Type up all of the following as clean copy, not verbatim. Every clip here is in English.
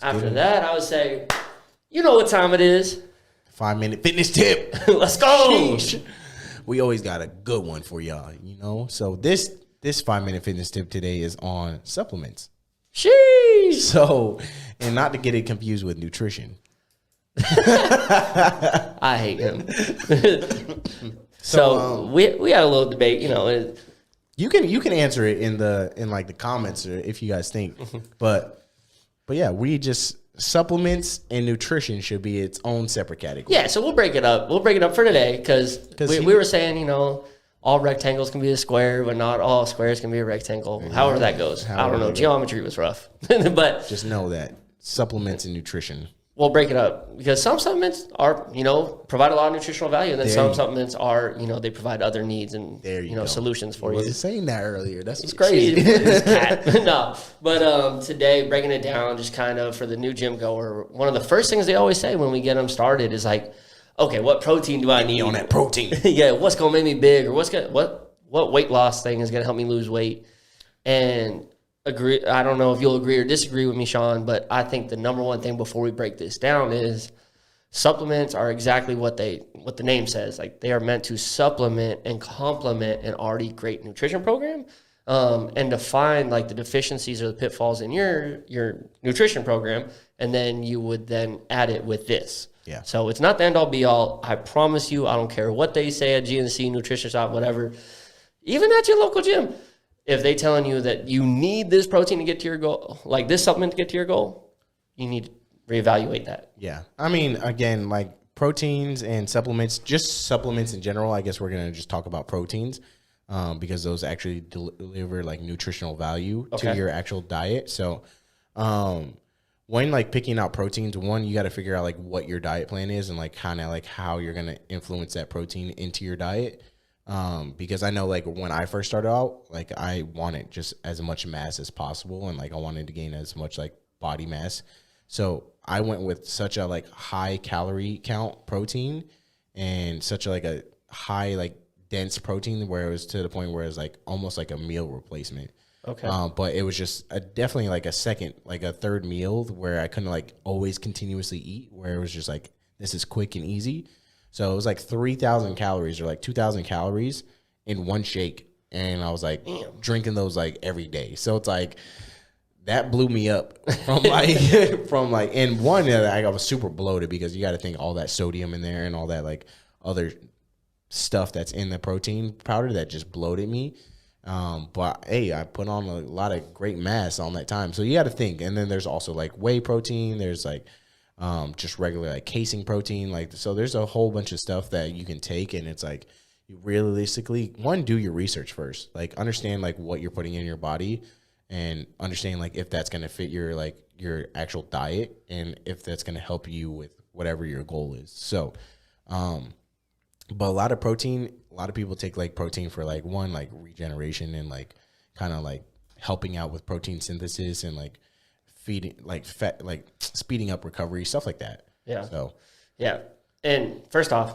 After that, I would say, you know what time it is. 5-minute fitness tip. Let's go. Sheesh. We always got a good one for y'all, you know? So this 5-minute fitness tip today is on supplements. Sheesh. So, and not to get it confused with nutrition. I hate him. So we had a little debate, you know. You can answer it in like the comments or if you guys think. But yeah, we just supplements and nutrition should be its own separate category. Yeah, so we'll break it up. We'll break it up for today because we were saying, you know, all rectangles can be a square, but not all squares can be a rectangle. Yeah. However that goes. I don't know. Geometry was rough. But just know that supplements and nutrition. We'll break it up because some supplements are, you know, provide a lot of nutritional value, and then some supplements are, you know, they provide other needs and solutions for you. I wasn't saying that earlier. That's what's crazy. No, but today breaking it down, just kind of for the new gym goer, one of the first things they always say when we get them started is like, okay, what protein do I need on that protein? Yeah, what's gonna make me big, or what weight loss thing is gonna help me lose weight? And agree. I don't know if you'll agree or disagree with me, Sean, but I think the number one thing before we break this down is supplements are exactly what the name says. Like, they are meant to supplement and complement an already great nutrition program, and to find like the deficiencies or the pitfalls in your nutrition program, and then you would then add it with this. Yeah. So it's not the end all be all. I promise you, I don't care what they say at GNC, nutrition shop, whatever, even at your local gym. If they telling you that you need this protein to get to your goal, like this supplement to get to your goal, you need to reevaluate that. Yeah. I mean, again, like proteins and supplements, just supplements in general, I guess we're going to just talk about proteins because those actually deliver like nutritional value to your actual diet. So when like picking out proteins, one, you got to figure out like what your diet plan is and like kind of like how you're going to influence that protein into your diet. Because I know like when I first started out, like I wanted just as much mass as possible. And like I wanted to gain as much like body mass. So I went with such a like high calorie count protein and such a, like a high, like dense protein where it was to the point where it was like almost like a meal replacement. Okay. But it was just definitely like a third meal where I couldn't like always continuously eat, where it was just like, this is quick and easy. So it was like 3,000 calories or like 2,000 calories in one shake. And I was like, drinking those like every day. So it's like, that blew me up from like, and one, I was super bloated because you got to think all that sodium in there and all that like other stuff that's in the protein powder that just bloated me. But hey, I put on a lot of great mass on that time. So you got to think. And then there's also like whey protein. There's like, just regular like casein protein, like, so there's a whole bunch of stuff that you can take, and it's like, you realistically, one, do your research first, like understand like what you're putting in your body and understand like if that's going to fit your like your actual diet and if that's going to help you with whatever your goal is. So but a lot of people take like protein for like one, like regeneration and like kind of like helping out with protein synthesis and like feeding like fat, like speeding up recovery, stuff like that. Yeah. So yeah. And first off,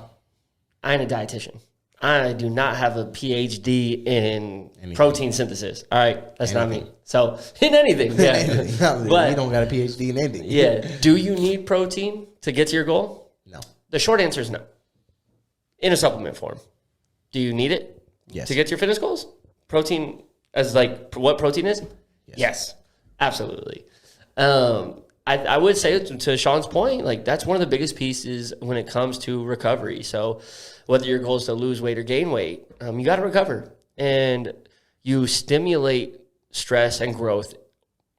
I ain't a dietitian. I do not have a PhD in protein synthesis. All right. That's not me. So in anything. Yeah. But we don't got a PhD in anything. Yeah. Do you need protein to get to your goal? No. The short answer is no. In a supplement form. Do you need it? Yes. To get to your fitness goals? Protein as like what protein is? Yes. Absolutely. I would say to Sean's point, like that's one of the biggest pieces when it comes to recovery. So whether your goal is to lose weight or gain weight, you got to recover, and you stimulate stress and growth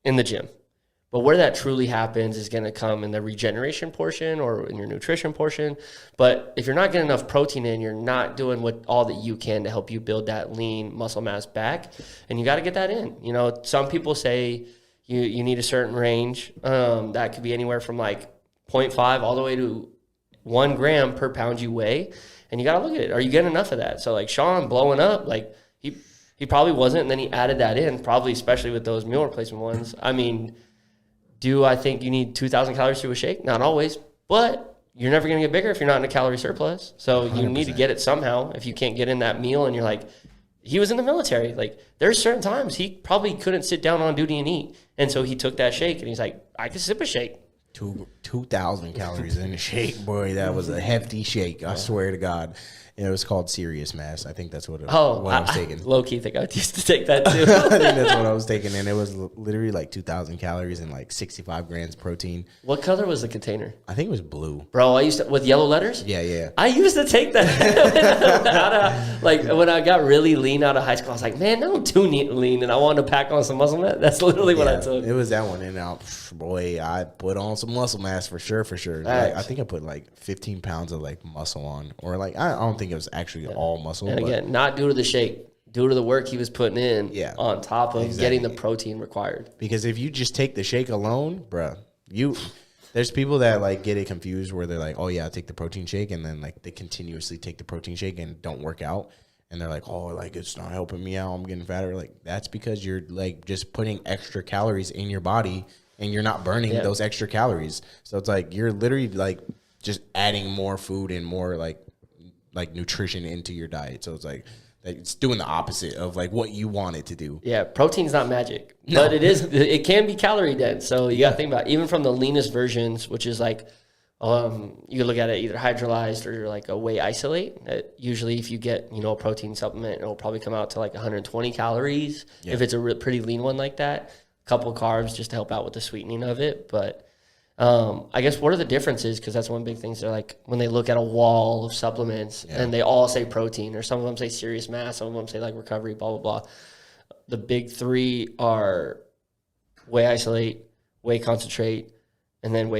in the gym. But where that truly happens is going to come in the regeneration portion or in your nutrition portion. But if you're not getting enough protein in, you're not doing all that you can to help you build that lean muscle mass back. And you got to get that in. You know, some people say you need a certain range. That could be anywhere from like 0.5 all the way to 1 gram per pound you weigh. And you got to look at it. Are you getting enough of that? So like Sean blowing up, like he probably wasn't. And then he added that in, probably especially with those meal replacement ones. I mean, do I think you need 2,000 calories to a shake? Not always. But you're never going to get bigger if you're not in a calorie surplus. So you 100%. need to get it somehow. If you can't get in that meal and you're like, he was in the military. Like, there's certain times he probably couldn't sit down on duty and eat. And so he took that shake and he's like, I can sip a shake. 2,000 calories in a shake, boy. That was a hefty shake. I swear to God. And it was called Serious Mass. I think that's what I was taking. Low-key think I used to take that too. I think that's what I was taking. And it was literally like 2,000 calories and like 65 grams protein. What color was the container? I think it was blue. Bro, I used to, with yellow letters? Yeah. I used to take that. Like, when I got really lean out of high school, I was like, man, I'm too lean, and I wanted to pack on some muscle mass. That's literally what I took. It was that one. And boy, I put on some muscle mass for sure. Like, I think I put like 15 pounds of like muscle on. Or like, I don't think it was actually all muscle. And again, not due to the shake, due to the work he was putting in on top of getting the protein required. Because if you just take the shake alone, bruh, there's people that like get it confused where they're like, oh yeah, I take the protein shake, and then like they continuously take the protein shake and don't work out. And they're like, oh, like it's not helping me out, I'm getting fatter. Like, that's because you're like just putting extra calories in your body and you're not burning those extra calories. So it's like you're literally like just adding more food and more like nutrition into your diet. So it's like it's doing the opposite of like what you want it to do. Yeah, protein's not magic, but it can be calorie dense. So you got to think about it. Even from the leanest versions, which is like you can look at it either hydrolyzed or like a whey isolate. Usually if you get, a protein supplement, it'll probably come out to like 120 calories if it's a pretty lean one like that. A couple of carbs just to help out with the sweetening of it. But I guess what are the differences? Because that's one big thing. They're like, when they look at a wall of supplements and they all say protein, or some of them say serious mass, some of them say like recovery, blah, blah, blah. The big three are whey isolate, whey concentrate, and then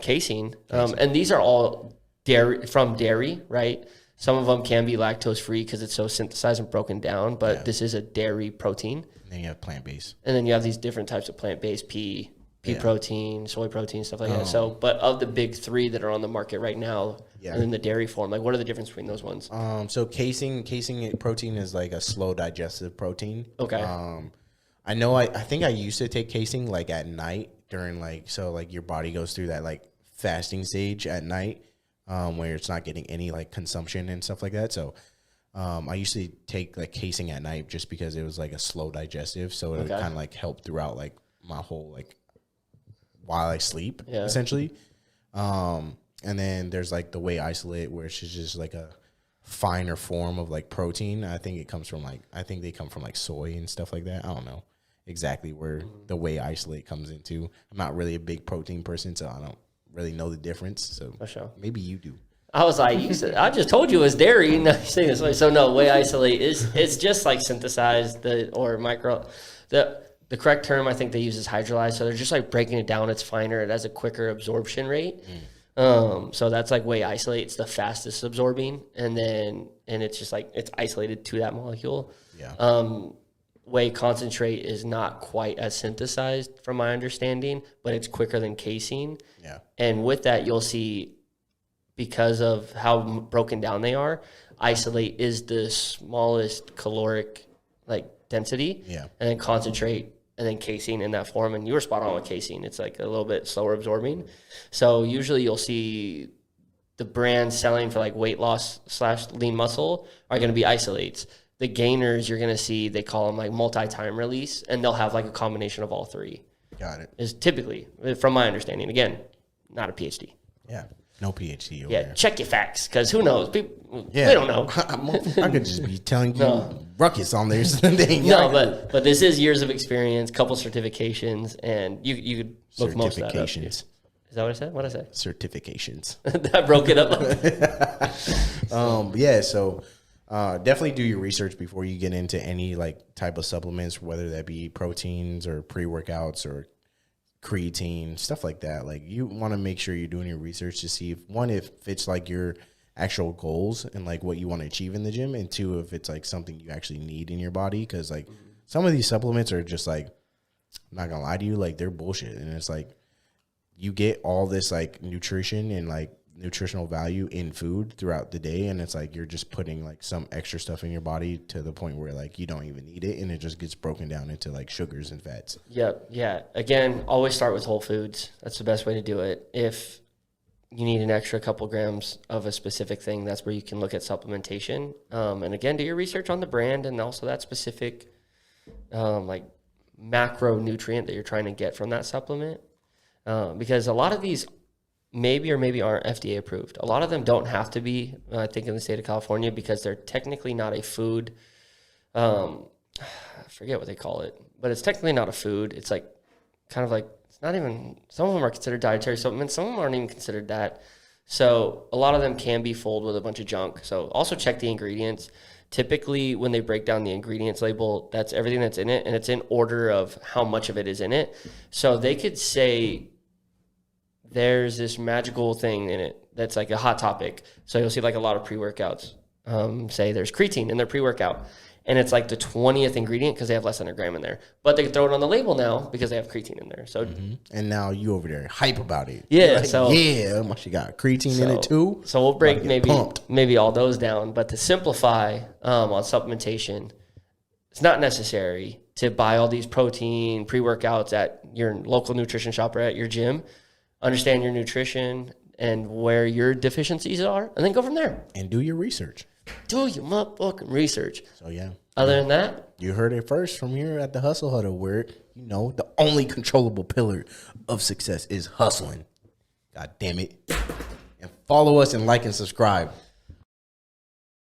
casein. And these are all dairy, right? Some of them can be lactose free because it's so synthesized and broken down, but this is a dairy protein. And then you have plant-based. And then you have these different types of plant-based pea protein, soy protein, stuff like that. So, but of the big three that are on the market right now, in the dairy form, like what are the difference between those ones? So casein protein is like a slow digestive protein. Okay. I know. I think I used to take casein like at night during like your body goes through that like fasting stage at night, where it's not getting any like consumption and stuff like that. So, I used to take like casein at night just because it was like a slow digestive, so it would kind of like help throughout like my whole like while I sleep essentially. And then there's like the whey isolate, where it's just like a finer form of like protein. I think they come from like soy and stuff like that. I don't know exactly where the whey isolate comes into. I'm not really a big protein person, so I don't really know the difference. So maybe you do. I was like, I just told you it was dairy. No, you say this way. So no, whey isolate it's just like synthesized or micro. The correct term I think they use is hydrolyzed. So they're just like breaking it down. It's finer. It has a quicker absorption rate. So that's like whey isolate. It's the fastest absorbing, and it's just like it's isolated to that molecule. Whey concentrate is not quite as synthesized from my understanding, but it's quicker than casein. And with that, you'll see, because of how broken down they are, isolate is the smallest caloric like density, and then concentrate, and then casein in that form. And you were spot on with casein. It's like a little bit slower absorbing. So usually you'll see the brands selling for like weight loss / lean muscle are going to be isolates. The gainers you're going to see, they call them like multi-time release, and they'll have like a combination of all three. Got it. Is typically, from my understanding, again, not a PhD. Yeah. No PhD over there. Check your facts, because who knows? People, they don't know. I could just be telling you ruckus on there. But this is years of experience, couple certifications, and you could look most of that up. Is that what I said? What did I say? Certifications. I broke it up. So definitely do your research before you get into any like type of supplements, whether that be proteins or pre-workouts or creatine, stuff like that. Like, you want to make sure you're doing your research to see if it's like your actual goals and like what you want to achieve in the gym, and two, if it's like something you actually need in your body. Because like some of these supplements are just like, I'm not gonna lie to you, like they're bullshit. And it's like you get all this like nutrition and like nutritional value in food throughout the day, and it's like you're just putting like some extra stuff in your body to the point where like you don't even need it, and it just gets broken down into like sugars and fats. Again, always start with whole foods. That's the best way to do it. If you need an extra couple grams of a specific thing, that's where you can look at supplementation. And again, do your research on the brand and also that specific like macronutrient that you're trying to get from that supplement. Because a lot of these maybe or maybe aren't FDA approved. A lot of them don't have to be, I think, in the state of California, because they're technically not a food. I forget what they call it, but it's technically not a food. It's like kind of like, it's not even, some of them are considered dietary supplements. Some of them aren't even considered that. So a lot of them can be filled with a bunch of junk. So also check the ingredients. Typically, when they break down the ingredients label, that's everything that's in it, and it's in order of how much of it is in it. So they could say there's this magical thing in it that's like a hot topic. So you'll see like a lot of pre-workouts say there's creatine in their pre-workout, and it's like the 20th ingredient because they have less than a gram in there. But they can throw it on the label now because they have creatine in there. So and now you over there hype about it. Yeah, like, so yeah, she got creatine in it too. So we'll break maybe all those down. But to simplify on supplementation, it's not necessary to buy all these protein pre-workouts at your local nutrition shop or at your gym. Understand your nutrition and where your deficiencies are, and then go from there. And do your research. Do your motherfucking research. So, yeah. Other than that, you heard it first from here at the Hustle Huddle, where, you know, the only controllable pillar of success is hustling. God damn it. And follow us and like and subscribe.